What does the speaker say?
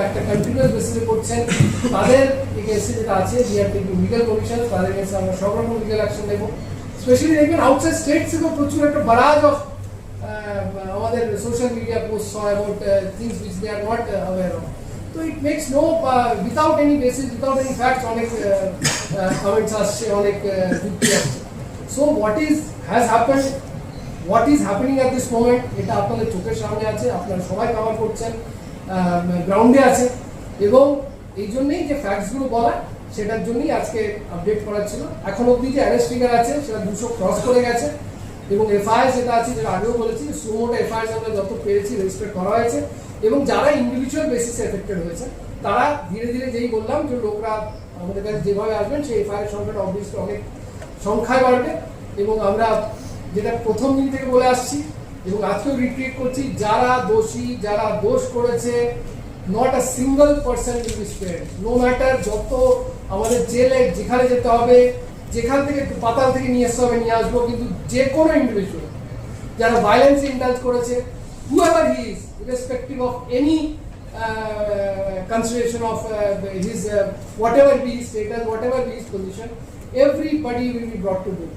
একটা কন্টিনিউয়াস বেসিসে করছেন তাদের এগেইনস্টে যেটা আছে we are taking legal commission, তাদের এগেইনস্টে আমরা সব রকম লিগ্যাল অ্যাকশন নেব। স্পেশালি দেখবেন আউটসাইড স্টেট থেকেও প্রচুর একটা বারাজ অফ আমাদের সোশ্যাল মিডিয়া পোস্ট হয় about things which they are not aware of. তো it makes no without any basis, without any facts অনেক কমেন্টস আসছে, অনেক যুক্তি আসছে। So what has happened, what is happening at this moment, এটা আপনাদের চোখের সামনে আছে, আপনারা সবাই কভার করছেন, গ্রাউন্ডে আছে, এবং এই জন্যই যে ফ্যাক্টসগুলো বলা সেটার জন্যই আজকে আপডেট করা ছিল। এখন অবধি যে অ্যারেস্ট ফিগার আছে সেটা 200 ক্রস করে গেছে, এবং এফআইআর যেটা আছে যেটা আগেও বলেছি সুমোটো এফআইআর আমরা যত পেরেছি রেজিস্টার করা হয়েছে, এবং যারা ইন্ডিভিজুয়াল বেসিসে এফেক্টেড হয়েছে তারা ধীরে ধীরে, যেই বললাম যে লোকরা আমাদের কাছে যেভাবে আসবেন সেই এফআইআর সংখ্যাটা অবভিয়াসলি অনেক সংখ্যায় বাড়বে। এবং আমরা যেটা প্রথম দিন থেকে বলে আসছি এবং আজকেও রিট্রিট করছি, যারা দোষী, যারা দোষ করেছে, not a single person will be spared, no matter যত আমাদের জেলে যেখানে যেতে হবে, যেখান থেকে পাতাল থেকে নিয়ে আসতে হবে নিয়ে আসবো, কিন্তু যে কোনো ইন্ডিভিজুয়াল যারা ভায়োলেন্সে ইন্ডালজ করেছে, whoever he is, irrespective of any consideration of his whatever be his status, whatever be his position, everybody will be brought to book.